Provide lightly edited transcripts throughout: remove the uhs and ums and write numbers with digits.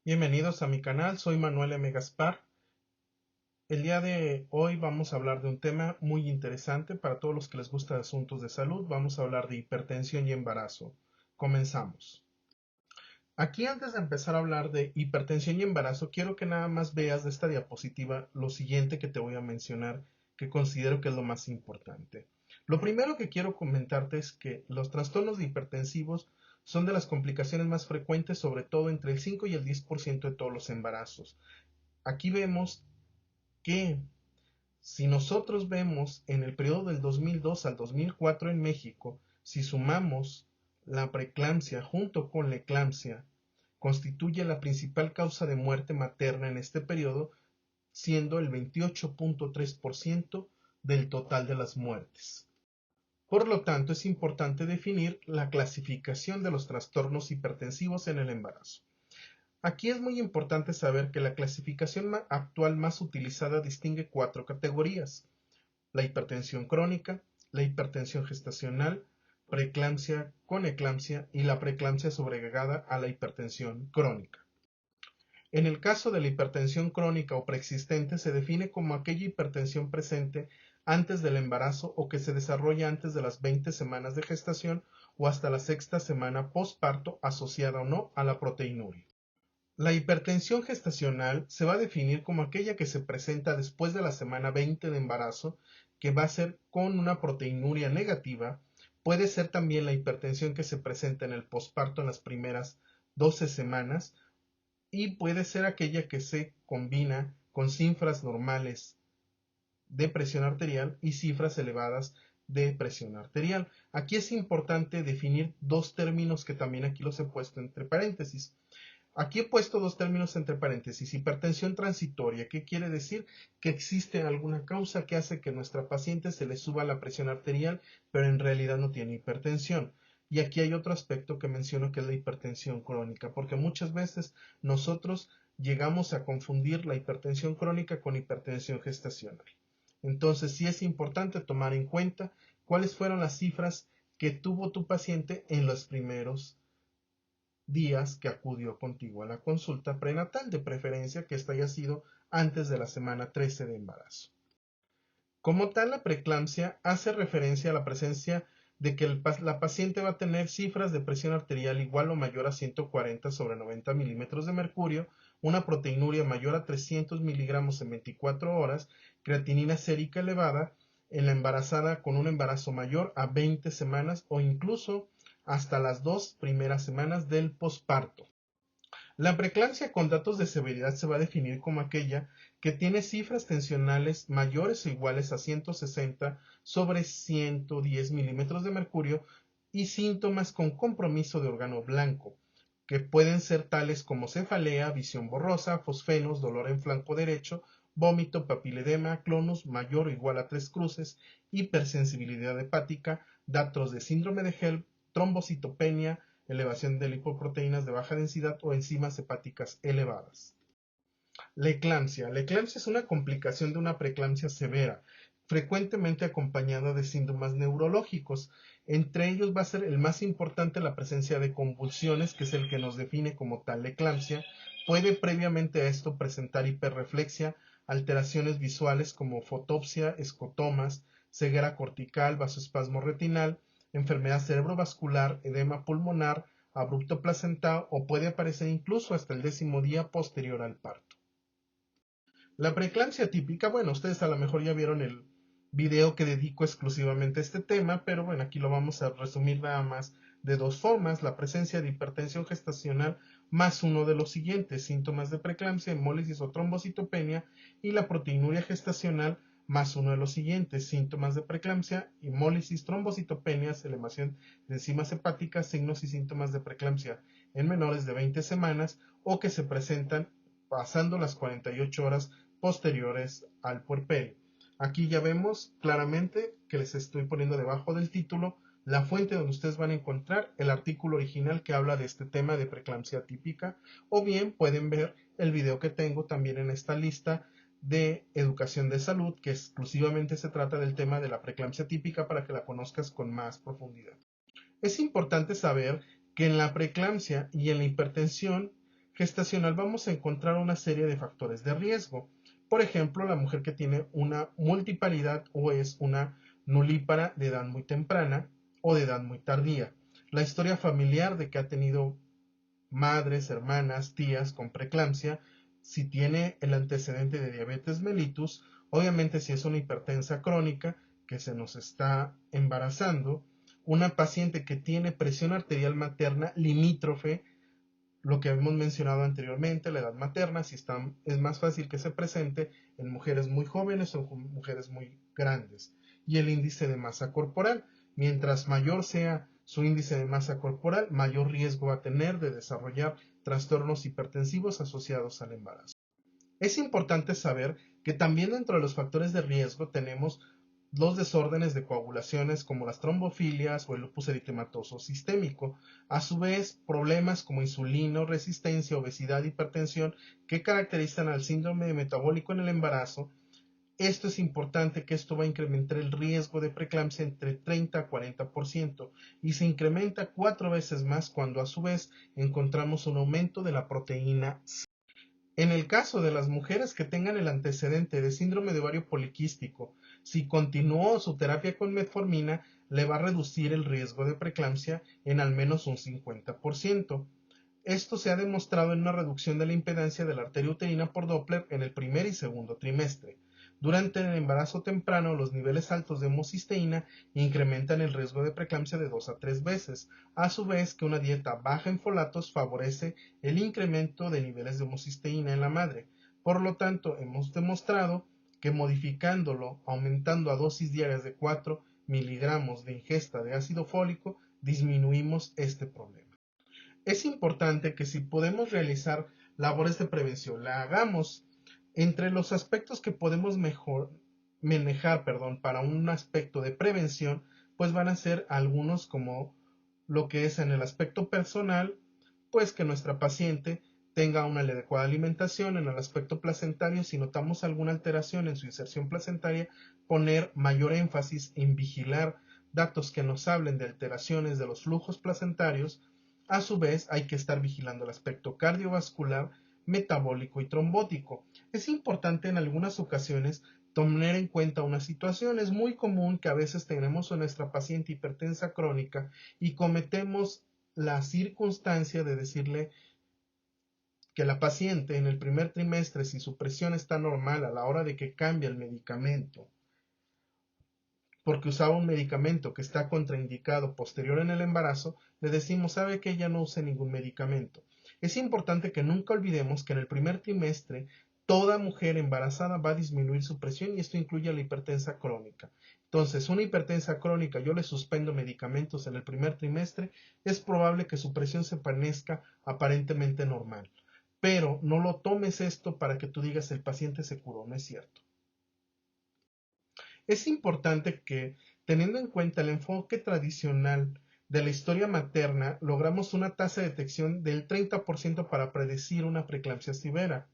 Bienvenidos a mi canal, soy Manuel M. Gaspar. El día de hoy vamos a hablar de un tema muy interesante para todos los que les gusta asuntos de salud. Vamos a hablar de hipertensión y embarazo. Comenzamos. Aquí antes de empezar a hablar de hipertensión y embarazo, quiero que nada más veas de esta diapositiva lo siguiente que te voy a mencionar, que considero que es lo más importante. Lo primero que quiero comentarte es que los trastornos hipertensivos son de las complicaciones más frecuentes, sobre todo entre el 5 y el 10% de todos los embarazos. Aquí vemos que si nosotros vemos en el periodo del 2002 al 2004 en México, si sumamos la preeclampsia junto con la eclampsia, constituye la principal causa de muerte materna en este periodo, siendo el 28.3% del total de las muertes. Por lo tanto, es importante definir la clasificación de los trastornos hipertensivos en el embarazo. Aquí es muy importante saber que la clasificación actual más utilizada distingue cuatro categorías: la hipertensión crónica, la hipertensión gestacional, preeclampsia con eclampsia y la preeclampsia sobreagregada a la hipertensión crónica. En el caso de la hipertensión crónica o preexistente, se define como aquella hipertensión presente antes del embarazo o que se desarrolla antes de las 20 semanas de gestación o hasta la sexta semana postparto, asociada o no a la proteinuria. La hipertensión gestacional se va a definir como aquella que se presenta después de la semana 20 de embarazo, que va a ser con una proteinuria negativa. Puede ser también la hipertensión que se presenta en el posparto en las primeras 12 semanas, y puede ser aquella que se combina con cifras normales de presión arterial y cifras elevadas de presión arterial. Aquí es importante definir dos términos que también aquí los he puesto entre paréntesis. Aquí he puesto dos términos entre paréntesis: hipertensión transitoria. ¿Qué quiere decir? Que existe alguna causa que hace que a nuestra paciente se le suba la presión arterial, pero en realidad no tiene hipertensión. Y aquí hay otro aspecto que menciono, que es la hipertensión crónica, porque muchas veces nosotros llegamos a confundir la hipertensión crónica con hipertensión gestacional. Entonces sí es importante tomar en cuenta cuáles fueron las cifras que tuvo tu paciente en los primeros días que acudió contigo a la consulta prenatal, de preferencia que esta haya sido antes de la semana 13 de embarazo. Como tal, la preeclampsia hace referencia a la presencia de que la paciente va a tener cifras de presión arterial igual o mayor a 140/90 milímetros de mercurio, una proteinuria mayor a 300 miligramos en 24 horas, creatinina sérica elevada en la embarazada con un embarazo mayor a 20 semanas o incluso hasta las 2 primeras semanas del posparto. La preeclampsia con datos de severidad se va a definir como aquella que tiene cifras tensionales mayores o iguales a 160/110 milímetros de mercurio y síntomas con compromiso de órgano blanco, que pueden ser tales como cefalea, visión borrosa, fosfenos, dolor en flanco derecho, vómito, papiledema, clonus mayor o igual a 3 cruces, hipersensibilidad hepática, datos de síndrome de HELP, trombocitopenia, elevación de lipoproteínas de baja densidad o enzimas hepáticas elevadas. La eclampsia. La eclampsia es una complicación de una preeclampsia severa, frecuentemente acompañada de síntomas neurológicos. Entre ellos va a ser el más importante la presencia de convulsiones, que es el que nos define como tal la eclampsia. Puede previamente a esto presentar hiperreflexia, alteraciones visuales como fotopsia, escotomas, ceguera cortical, vasoespasmo retinal, enfermedad cerebrovascular, edema pulmonar, abrupto placentado, o puede aparecer incluso hasta el 10º día posterior al parto. La preeclampsia típica, bueno, ustedes a lo mejor ya vieron el video que dedico exclusivamente a este tema, pero bueno, aquí lo vamos a resumir nada más de dos formas: la presencia de hipertensión gestacional más uno de los siguientes síntomas de preeclampsia, hemólisis o trombocitopenia, y la proteinuria gestacional más uno de los siguientes síntomas de preeclampsia, hemólisis, trombocitopenia, elevación de enzimas hepáticas, signos y síntomas de preeclampsia en menores de 20 semanas o que se presentan pasando las 48 horas posteriores al puerperio. Aquí ya vemos claramente que les estoy poniendo debajo del título la fuente donde ustedes van a encontrar el artículo original que habla de este tema de preeclampsia típica, o bien pueden ver el video que tengo también en esta lista de educación de salud, que exclusivamente se trata del tema de la preeclampsia típica, para que la conozcas con más profundidad. Es importante saber que en la preeclampsia y en la hipertensión gestacional vamos a encontrar una serie de factores de riesgo. Por ejemplo, la mujer que tiene una multiparidad o es una nulípara de edad muy temprana o de edad muy tardía. La historia familiar de que ha tenido madres, hermanas, tías con preeclampsia, si tiene el antecedente de diabetes mellitus, obviamente si es una hipertensa crónica que se nos está embarazando, una paciente que tiene presión arterial materna limítrofe, lo que hemos mencionado anteriormente, la edad materna, si está, es más fácil que se presente en mujeres muy jóvenes o mujeres muy grandes. Y el índice de masa corporal, mientras mayor sea su índice de masa corporal, mayor riesgo va a tener de desarrollar trastornos hipertensivos asociados al embarazo. Es importante saber que también dentro de los factores de riesgo tenemos los desórdenes de coagulaciones como las trombofilias o el lupus eritematoso sistémico, a su vez problemas como insulino, resistencia, obesidad, hipertensión que caracterizan al síndrome metabólico en el embarazo. Esto es importante, que esto va a incrementar el riesgo de preeclampsia entre 30 a 40% y se incrementa 4 veces más cuando a su vez encontramos un aumento de la proteína C. En el caso de las mujeres que tengan el antecedente de síndrome de ovario poliquístico, si continuó su terapia con metformina, le va a reducir el riesgo de preeclampsia en al menos un 50%. Esto se ha demostrado en una reducción de la impedancia de la arteria uterina por Doppler en el primer y segundo trimestre. Durante el embarazo temprano, los niveles altos de homocisteína incrementan el riesgo de preeclampsia de 2 a 3 veces, a su vez que una dieta baja en folatos favorece el incremento de niveles de homocisteína en la madre. Por lo tanto, hemos demostrado que modificándolo, aumentando a dosis diarias de 4 miligramos de ingesta de ácido fólico, disminuimos este problema. Es importante que si podemos realizar labores de prevención, la hagamos. Entre los aspectos que podemos manejar para un aspecto de prevención, pues van a ser algunos como lo que es en el aspecto personal, pues que nuestra paciente tenga una adecuada alimentación. En el aspecto placentario, si notamos alguna alteración en su inserción placentaria, poner mayor énfasis en vigilar datos que nos hablen de alteraciones de los flujos placentarios. A su vez, hay que estar vigilando el aspecto cardiovascular, metabólico y trombótico. Es importante en algunas ocasiones tener en cuenta una situación. Es muy común que a veces tenemos a nuestra paciente hipertensa crónica y cometemos la circunstancia de decirle que la paciente en el primer trimestre, si su presión está normal a la hora de que cambia el medicamento, porque usaba un medicamento que está contraindicado posterior en el embarazo, le decimos, sabe que ella no use ningún medicamento. Es importante que nunca olvidemos que en el primer trimestre toda mujer embarazada va a disminuir su presión y esto incluye la hipertensa crónica. Entonces, una hipertensa crónica, yo le suspendo medicamentos en el primer trimestre, es probable que su presión se permanezca aparentemente normal. Pero no lo tomes esto para que tú digas el paciente se curó, no es cierto. Es importante que, teniendo en cuenta el enfoque tradicional de la historia materna, logramos una tasa de detección del 30% para predecir una preeclampsia severa.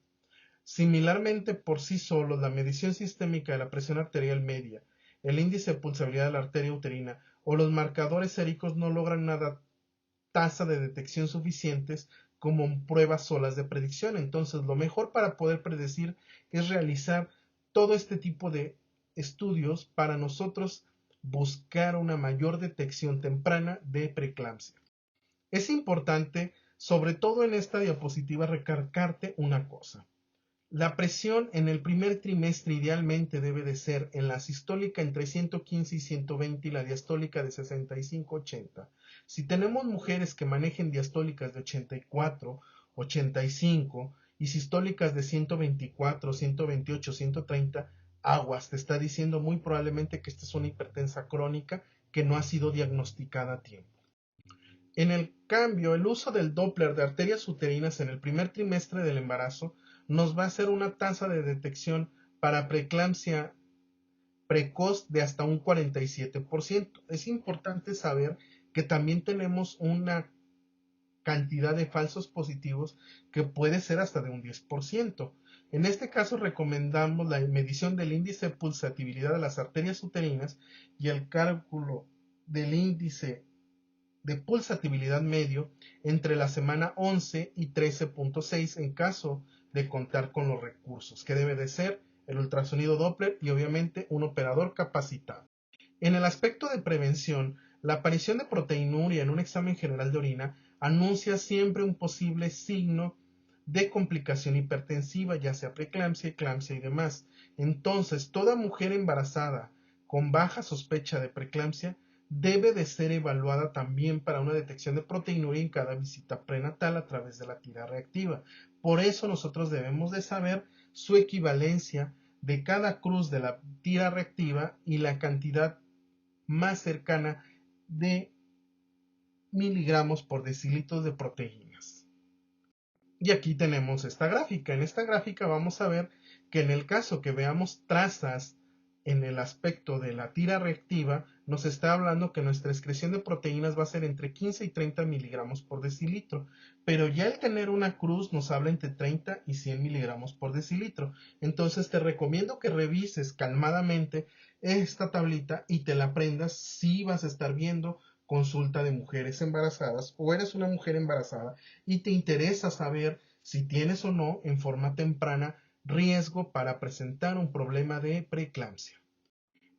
Similarmente, por sí solo, la medición sistémica de la presión arterial media, el índice de pulsabilidad de la arteria uterina o los marcadores séricos no logran una tasa de detección suficientes como pruebas solas de predicción. Entonces, lo mejor para poder predecir es realizar todo este tipo de estudios para nosotros buscar una mayor detección temprana de preeclampsia. Es importante, sobre todo en esta diapositiva, recalcarte una cosa. La presión en el primer trimestre idealmente debe de ser en la sistólica entre 115 y 120 y la diastólica de 65-80. Si tenemos mujeres que manejen diastólicas de 84, 85 y sistólicas de 124, 128, 130, aguas, te está diciendo muy probablemente que esta es una hipertensa crónica que no ha sido diagnosticada a tiempo. En el cambio, el uso del Doppler de arterias uterinas en el primer trimestre del embarazo nos va a hacer una tasa de detección para preeclampsia precoz de hasta un 47%. Es importante saber que también tenemos una cantidad de falsos positivos que puede ser hasta de un 10%. En este caso recomendamos la medición del índice de pulsatividad de las arterias uterinas y el cálculo del índice de pulsatividad medio entre la semana 11 y 13.6 en caso de contar con los recursos, que debe de ser el ultrasonido Doppler y obviamente un operador capacitado. En el aspecto de prevención, la aparición de proteinuria en un examen general de orina anuncia siempre un posible signo de complicación hipertensiva, ya sea preeclampsia, eclampsia y demás. Entonces, toda mujer embarazada con baja sospecha de preeclampsia debe de ser evaluada también para una detección de proteinuria en cada visita prenatal a través de la tira reactiva. Por eso nosotros debemos de saber su equivalencia de cada cruz de la tira reactiva y la cantidad más cercana de miligramos por decilitro de proteínas. Y aquí tenemos esta gráfica. En esta gráfica vamos a ver que en el caso que veamos trazas en el aspecto de la tira reactiva, nos está hablando que nuestra excreción de proteínas va a ser entre 15 y 30 miligramos por decilitro, pero ya el tener una cruz nos habla entre 30 y 100 miligramos por decilitro. Entonces te recomiendo que revises calmadamente esta tablita y te la aprendas si vas a estar viendo consulta de mujeres embarazadas o eres una mujer embarazada y te interesa saber si tienes o no en forma temprana riesgo para presentar un problema de preeclampsia.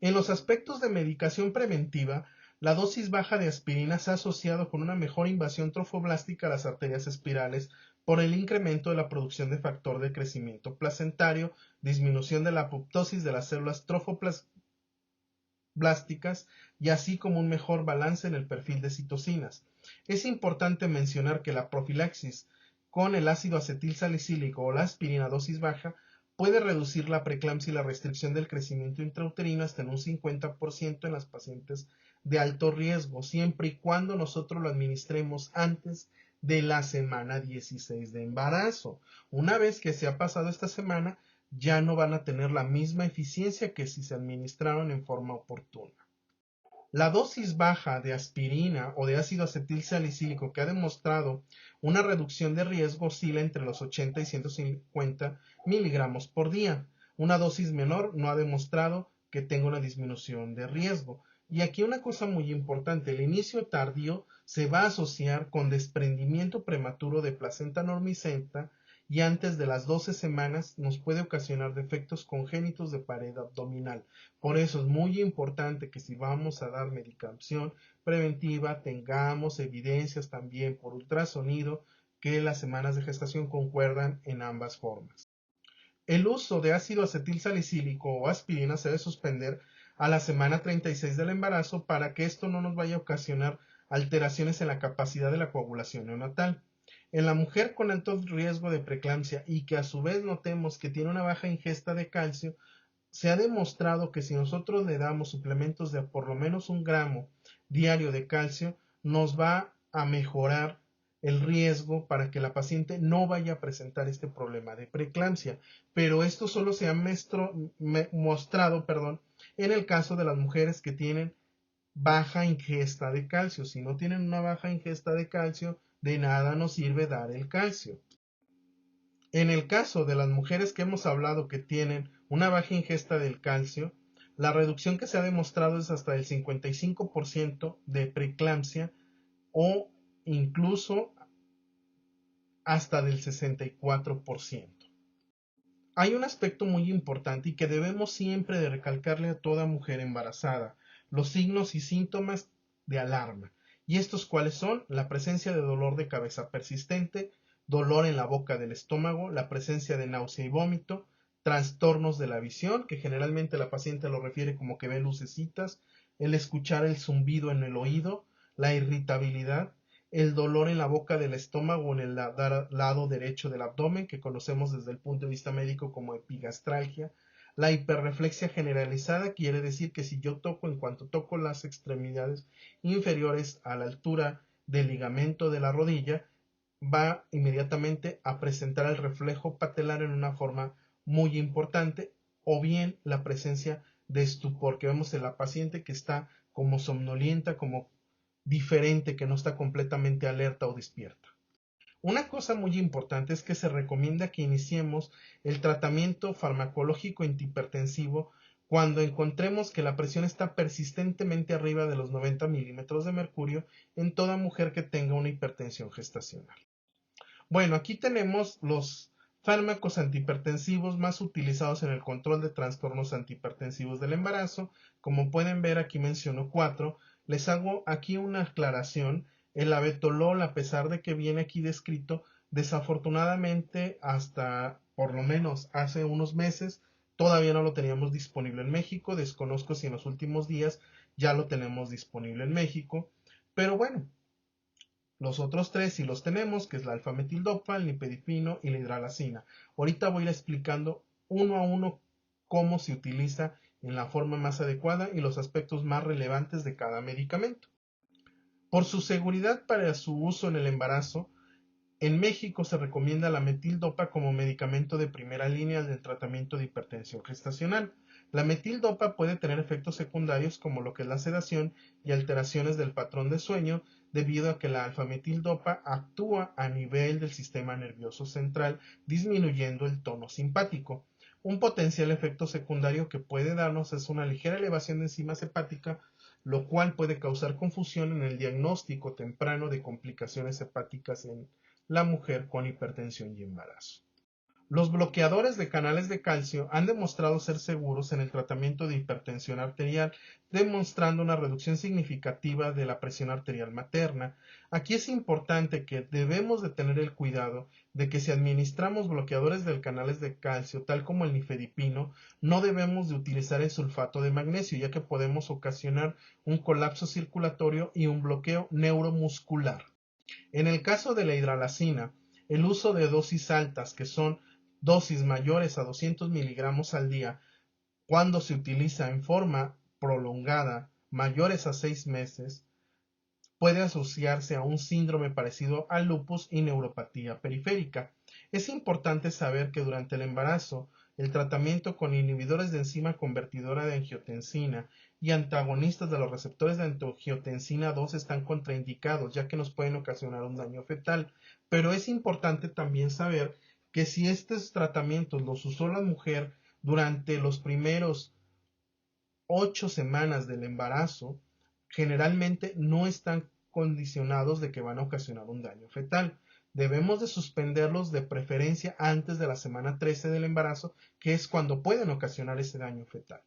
En los aspectos de medicación preventiva, la dosis baja de aspirina se ha asociado con una mejor invasión trofoblástica a las arterias espirales por el incremento de la producción de factor de crecimiento placentario, disminución de la apoptosis de las células trofoblásticas y así como un mejor balance en el perfil de citocinas. Es importante mencionar que la profilaxis con el ácido acetil salicílico o la aspirina a dosis baja puede reducir la preeclampsia y la restricción del crecimiento intrauterino hasta en un 50% en las pacientes de alto riesgo, siempre y cuando nosotros lo administremos antes de la semana 16 de embarazo. Una vez que se ha pasado esta semana, ya no van a tener la misma eficiencia que si se administraron en forma oportuna. La dosis baja de aspirina o de ácido acetil salicílico que ha demostrado una reducción de riesgo oscila entre los 80 y 150 miligramos por día. Una dosis menor no ha demostrado que tenga una disminución de riesgo. Y aquí una cosa muy importante, el inicio tardío se va a asociar con desprendimiento prematuro de placenta normicenta y antes de las 12 semanas nos puede ocasionar defectos congénitos de pared abdominal. Por eso es muy importante que si vamos a dar medicación preventiva tengamos evidencias también por ultrasonido que las semanas de gestación concuerdan en ambas formas. El uso de ácido acetil salicílico o aspirina se debe suspender a la semana 36 del embarazo para que esto no nos vaya a ocasionar alteraciones en la capacidad de la coagulación neonatal. En la mujer con alto riesgo de preeclampsia y que a su vez notemos que tiene una baja ingesta de calcio, se ha demostrado que si nosotros le damos suplementos de por lo menos 1 gramo diario de calcio, nos va a mejorar el riesgo para que la paciente no vaya a presentar este problema de preeclampsia. Pero esto solo se ha mostrado en el caso de las mujeres que tienen baja ingesta de calcio. Si no tienen una baja ingesta de calcio, de nada nos sirve dar el calcio. En el caso de las mujeres que hemos hablado que tienen una baja ingesta del calcio, la reducción que se ha demostrado es hasta el 55% de preeclampsia o incluso hasta del 64%. Hay un aspecto muy importante y que debemos siempre de recalcarle a toda mujer embarazada, los signos y síntomas de alarma. ¿Y estos cuáles son? La presencia de dolor de cabeza persistente, dolor en la boca del estómago, la presencia de náusea y vómito, trastornos de la visión, que generalmente la paciente lo refiere como que ve lucecitas, el escuchar el zumbido en el oído, la irritabilidad, el dolor en la boca del estómago o en el lado derecho del abdomen, que conocemos desde el punto de vista médico como epigastralgia, la hiperreflexia generalizada, quiere decir que si yo toco, en cuanto toco las extremidades inferiores a la altura del ligamento de la rodilla, va inmediatamente a presentar el reflejo patelar en una forma muy importante, o bien la presencia de estupor, que vemos en la paciente que está como somnolienta, como diferente, que no está completamente alerta o despierta. Una cosa muy importante es que se recomienda que iniciemos el tratamiento farmacológico antihipertensivo cuando encontremos que la presión está persistentemente arriba de los 90 milímetros de mercurio en toda mujer que tenga una hipertensión gestacional. Bueno, aquí tenemos los fármacos antihipertensivos más utilizados en el control de trastornos antihipertensivos del embarazo. Como pueden ver, aquí menciono 4. Les hago aquí una aclaración. El abetolol, a pesar de que viene aquí descrito, desafortunadamente hasta por lo menos hace unos meses todavía no lo teníamos disponible en México. Desconozco si en los últimos días ya lo tenemos disponible en México. Pero bueno, los otros tres sí los tenemos, que es la alfametildopa, el nifedipino y la hidralazina. Ahorita voy a ir explicando uno a uno cómo se utiliza en la forma más adecuada y los aspectos más relevantes de cada medicamento. Por su seguridad para su uso en el embarazo, en México se recomienda la metildopa como medicamento de primera línea del tratamiento de hipertensión gestacional. La metildopa puede tener efectos secundarios como lo que es la sedación y alteraciones del patrón de sueño, debido a que la alfametildopa actúa a nivel del sistema nervioso central, disminuyendo el tono simpático. Un potencial efecto secundario que puede darnos es una ligera elevación de enzimas hepáticas, lo cual puede causar confusión en el diagnóstico temprano de complicaciones hepáticas en la mujer con hipertensión y embarazo. Los bloqueadores de canales de calcio han demostrado ser seguros en el tratamiento de hipertensión arterial, demostrando una reducción significativa de la presión arterial materna. Aquí es importante que debemos de tener el cuidado de que si administramos bloqueadores de canales de calcio, tal como el nifedipino, no debemos de utilizar el sulfato de magnesio, ya que podemos ocasionar un colapso circulatorio y un bloqueo neuromuscular. En el caso de la hidralazina, el uso de dosis altas, que son dosis mayores a 200 miligramos al día, cuando se utiliza en forma prolongada, mayores a 6 meses, puede asociarse a un síndrome parecido al lupus y neuropatía periférica. Es importante saber que durante el embarazo, el tratamiento con inhibidores de enzima convertidora de angiotensina y antagonistas de los receptores de angiotensina 2 están contraindicados, ya que nos pueden ocasionar un daño fetal. Pero es importante también saber que si estos tratamientos los usó la mujer durante los primeros 8 semanas del embarazo, generalmente no están condicionados de que van a ocasionar un daño fetal. Debemos de suspenderlos de preferencia antes de la semana 13 del embarazo, que es cuando pueden ocasionar ese daño fetal.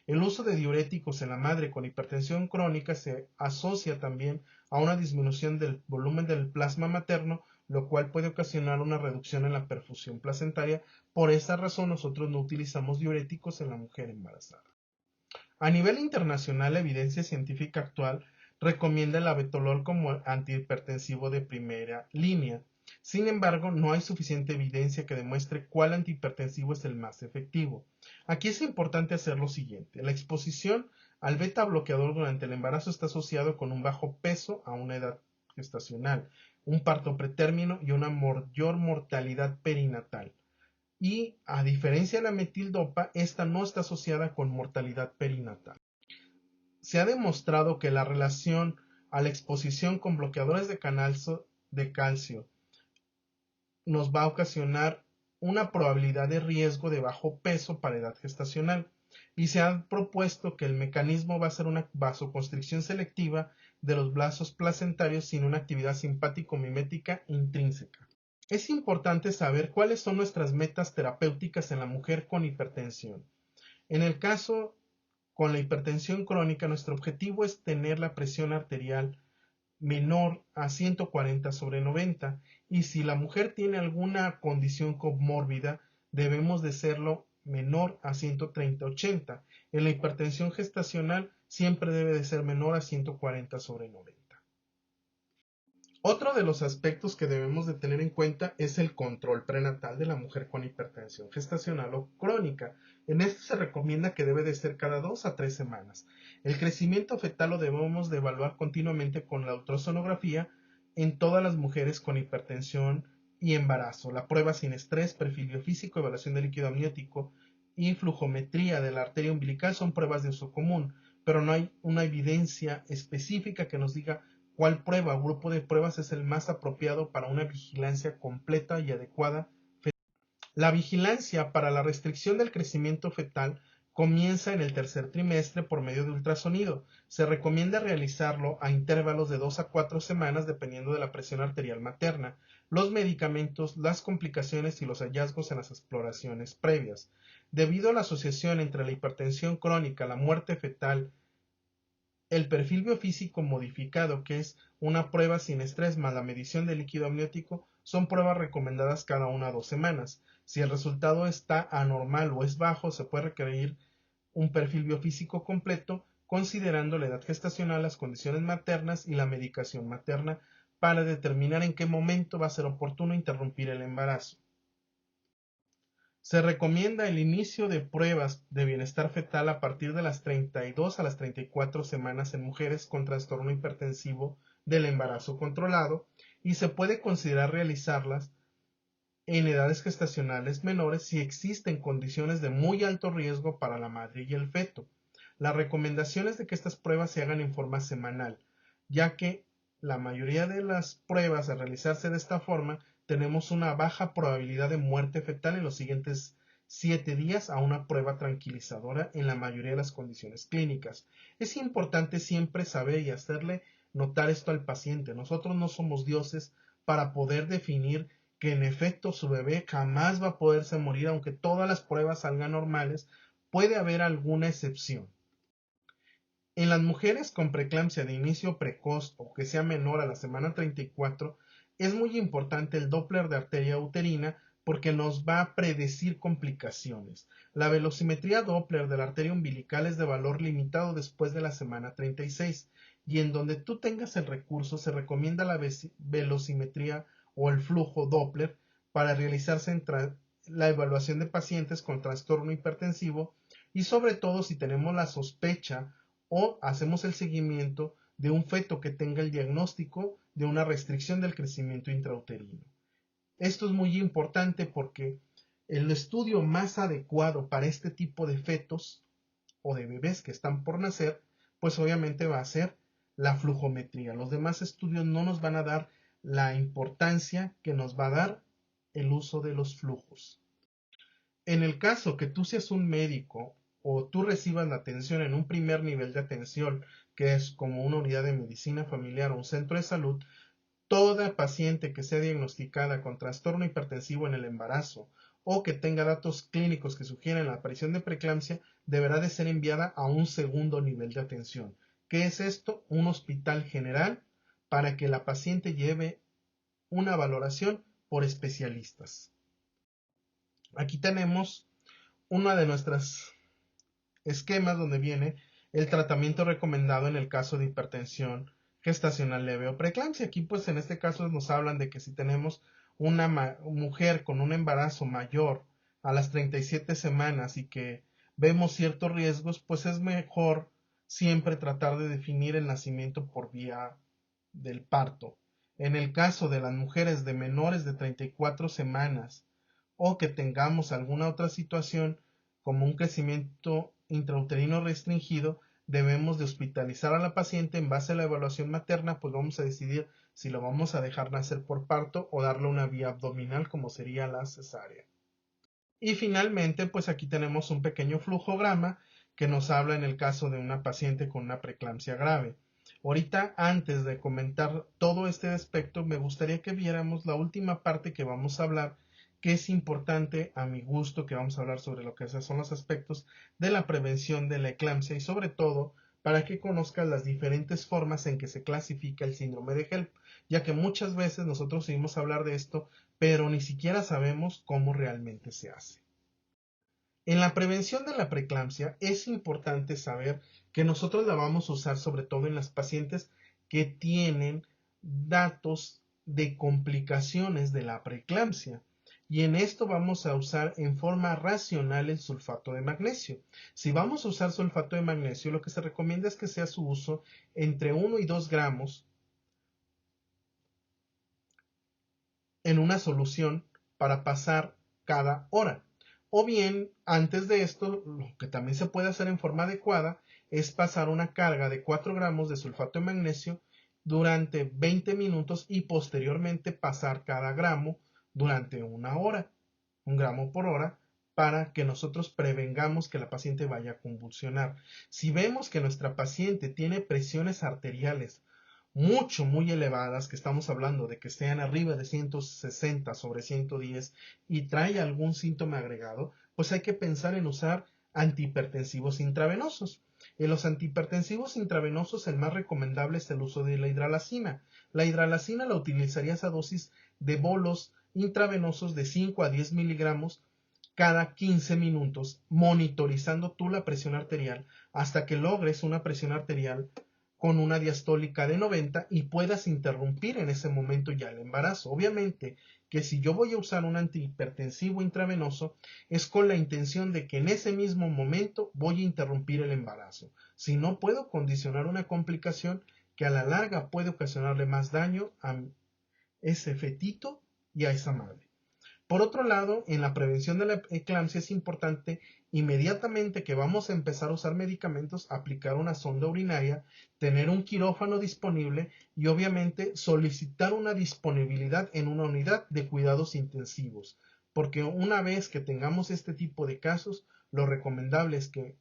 El uso de diuréticos en la madre con hipertensión crónica se asocia también a una disminución del volumen del plasma materno, lo cual puede ocasionar una reducción en la perfusión placentaria. Por esa razón nosotros no utilizamos diuréticos en la mujer embarazada. A nivel internacional, la evidencia científica actual recomienda el abetolol como antihipertensivo de primera línea. Sin embargo, no hay suficiente evidencia que demuestre cuál antihipertensivo es el más efectivo. Aquí es importante hacer lo siguiente. La exposición al beta bloqueador durante el embarazo está asociado con un bajo peso a una edad gestacional, un parto pretérmino y una mayor mortalidad perinatal. Y a diferencia de la metildopa, esta no está asociada con mortalidad perinatal. Se ha demostrado que la relación a la exposición con bloqueadores de calcio nos va a ocasionar una probabilidad de riesgo de bajo peso para edad gestacional, y se ha propuesto que el mecanismo va a ser una vasoconstricción selectiva de los vasos placentarios sin una actividad simpático-mimética intrínseca. Es importante saber cuáles son nuestras metas terapéuticas en la mujer con hipertensión. En el caso con la hipertensión crónica, nuestro objetivo es tener la presión arterial menor a 140/90, y si la mujer tiene alguna condición comórbida, debemos de serlo menor a 130/80. En la hipertensión gestacional siempre debe de ser menor a 140/90. Otro de los aspectos que debemos de tener en cuenta es el control prenatal de la mujer con hipertensión gestacional o crónica. En esto se recomienda que debe de ser cada 2 a 3 semanas. El crecimiento fetal lo debemos de evaluar continuamente con la ultrasonografía en todas las mujeres con hipertensión y embarazo. La prueba sin estrés, perfil biofísico, evaluación de líquido amniótico y flujometría de la arteria umbilical son pruebas de uso común, pero no hay una evidencia específica que nos diga cuál prueba o grupo de pruebas es el más apropiado para una vigilancia completa y adecuada. La vigilancia para la restricción del crecimiento fetal Comienza en el tercer trimestre por medio de ultrasonido. Se recomienda realizarlo a intervalos de 2 a 4 semanas dependiendo de la presión arterial materna, los medicamentos, las complicaciones y los hallazgos en las exploraciones previas. Debido a la asociación entre la hipertensión crónica, la muerte fetal, el perfil biofísico modificado, que es una prueba sin estrés más la medición del líquido amniótico, son pruebas recomendadas cada 1 a 2 semanas. Si el resultado está anormal o es bajo, se puede requerir un perfil biofísico completo, considerando la edad gestacional, las condiciones maternas y la medicación materna para determinar en qué momento va a ser oportuno interrumpir el embarazo. Se recomienda el inicio de pruebas de bienestar fetal a partir de las 32 a las 34 semanas en mujeres con trastorno hipertensivo del embarazo controlado y se puede considerar realizarlas en edades gestacionales menores si existen condiciones de muy alto riesgo para la madre y el feto. La recomendación es de que estas pruebas se hagan en forma semanal, ya que la mayoría de las pruebas al realizarse de esta forma tenemos una baja probabilidad de muerte fetal en los siguientes 7 días a una prueba tranquilizadora en la mayoría de las condiciones clínicas. Es importante siempre saber y hacerle notar esto al paciente. Nosotros no somos dioses para poder definir que en efecto su bebé jamás va a poderse morir aunque todas las pruebas salgan normales. Puede haber alguna excepción. En las mujeres con preeclampsia de inicio precoz o que sea menor a la semana 34, es muy importante el Doppler de arteria uterina porque nos va a predecir complicaciones. La velocimetría Doppler de la arteria umbilical es de valor limitado después de la semana 36 y en donde tú tengas el recurso se recomienda la velocimetría o el flujo Doppler para realizarse la evaluación de pacientes con trastorno hipertensivo y sobre todo si tenemos la sospecha o hacemos el seguimiento de un feto que tenga el diagnóstico de una restricción del crecimiento intrauterino. Esto es muy importante porque el estudio más adecuado para este tipo de fetos o de bebés que están por nacer, pues obviamente va a ser la flujometría. Los demás estudios no nos van a dar la importancia que nos va a dar el uso de los flujos. En el caso que tú seas un médico o tú recibas la atención en un primer nivel de atención, que es como una unidad de medicina familiar o un centro de salud, toda paciente que sea diagnosticada con trastorno hipertensivo en el embarazo o que tenga datos clínicos que sugieren la aparición de preeclampsia deberá de ser enviada a un segundo nivel de atención. ¿Qué es esto? Un hospital general para que la paciente lleve una valoración por especialistas. Aquí tenemos una de nuestras esquemas donde viene el tratamiento recomendado en el caso de hipertensión gestacional leve o preeclampsia. Aquí pues en este caso nos hablan de que si tenemos una mujer con un embarazo mayor a las 37 semanas y que vemos ciertos riesgos, pues es mejor siempre tratar de definir el nacimiento por vía del parto. En el caso de las mujeres de menores de 34 semanas o que tengamos alguna otra situación como un crecimiento intrauterino restringido, debemos de hospitalizar a la paciente en base a la evaluación materna, pues vamos a decidir si lo vamos a dejar nacer por parto o darle una vía abdominal como sería la cesárea. Y finalmente, pues aquí tenemos un pequeño flujograma que nos habla en el caso de una paciente con una preeclampsia grave. Ahorita, antes de comentar todo este aspecto, me gustaría que viéramos la última parte que vamos a hablar, que es importante a mi gusto, que vamos a hablar sobre lo que son los aspectos de la prevención de la eclampsia y sobre todo para que conozcas las diferentes formas en que se clasifica el síndrome de HELP, ya que muchas veces nosotros oímos hablar de esto, pero ni siquiera sabemos cómo realmente se hace. En la prevención de la preeclampsia es importante saber que nosotros la vamos a usar sobre todo en las pacientes que tienen datos de complicaciones de la preeclampsia. Y en esto vamos a usar en forma racional el sulfato de magnesio. Si vamos a usar sulfato de magnesio, lo que se recomienda es que sea su uso entre 1 y 2 gramos en una solución para pasar cada hora. O bien, antes de esto, lo que también se puede hacer en forma adecuada es pasar una carga de 4 gramos de sulfato de magnesio durante 20 minutos y posteriormente pasar cada gramo durante una hora, 1 gramo por hora, para que nosotros prevengamos que la paciente vaya a convulsionar. Si vemos que nuestra paciente tiene presiones arteriales muy elevadas, que estamos hablando de que sean arriba de 160 sobre 110 y trae algún síntoma agregado, pues hay que pensar en usar antihipertensivos intravenosos. En los antihipertensivos intravenosos el más recomendable es el uso de la hidralazina. La hidralazina la utilizarías a dosis de bolos intravenosos de 5 a 10 miligramos cada 15 minutos, monitorizando tú la presión arterial hasta que logres una presión arterial con una diastólica de 90 y puedas interrumpir en ese momento ya el embarazo. Obviamente que si yo voy a usar un antihipertensivo intravenoso es con la intención de que en ese mismo momento voy a interrumpir el embarazo. Si no, puedo condicionar una complicación que a la larga puede ocasionarle más daño a ese fetito y a esa madre. Por otro lado, en la prevención de la eclampsia es importante inmediatamente que vamos a empezar a usar medicamentos, aplicar una sonda urinaria, tener un quirófano disponible y obviamente solicitar una disponibilidad en una unidad de cuidados intensivos. Porque una vez que tengamos este tipo de casos, lo recomendable es que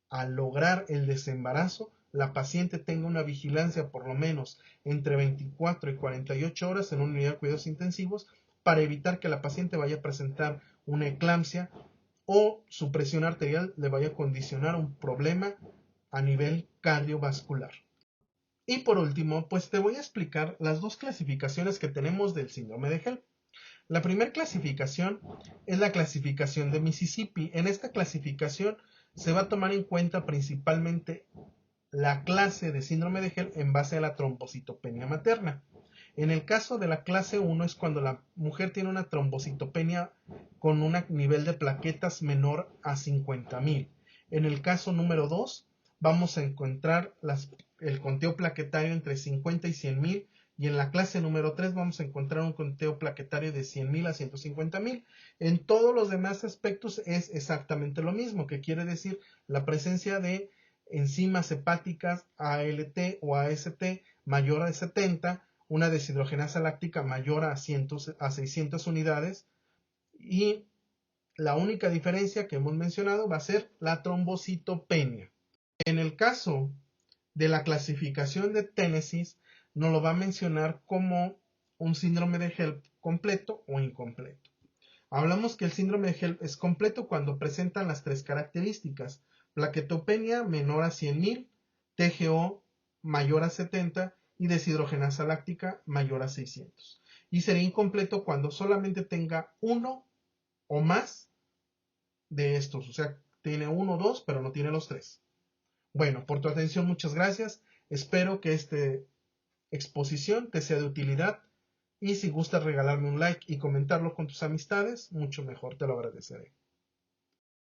al lograr el desembarazo, la paciente tenga una vigilancia por lo menos entre 24 y 48 horas en una unidad de cuidados intensivos para evitar que la paciente vaya a presentar una eclampsia o su presión arterial le vaya a condicionar un problema a nivel cardiovascular. Y por último, pues te voy a explicar las dos clasificaciones que tenemos del síndrome de HELP. La primera clasificación es la clasificación de Mississippi. En esta clasificación se va a tomar en cuenta principalmente la clase de síndrome de HELP en base a la trombocitopenia materna. En el caso de la clase 1 es cuando la mujer tiene una trombocitopenia con un nivel de plaquetas menor a 50,000. En el caso número 2 vamos a encontrar el conteo plaquetario entre 50 y 100,000 y en la clase número 3 vamos a encontrar un conteo plaquetario de 100,000 a 150,000. En todos los demás aspectos es exactamente lo mismo, que quiere decir la presencia de enzimas hepáticas ALT o AST mayor a 70, una deshidrogenasa láctica mayor a 600 unidades y la única diferencia que hemos mencionado va a ser la trombocitopenia. En el caso de la clasificación de Tennessee, nos lo va a mencionar como un síndrome de HELP completo o incompleto. Hablamos que el síndrome de HELP es completo cuando presentan las tres características: plaquetopenia menor a 100,000, TGO mayor a 70 y deshidrogenasa láctica mayor a 600. Y sería incompleto cuando solamente tenga uno o más de estos, o sea, tiene uno o dos, pero no tiene los tres. Bueno, por tu atención, muchas gracias. Espero que esta exposición te sea de utilidad y si gustas regalarme un like y comentarlo con tus amistades, mucho mejor, te lo agradeceré.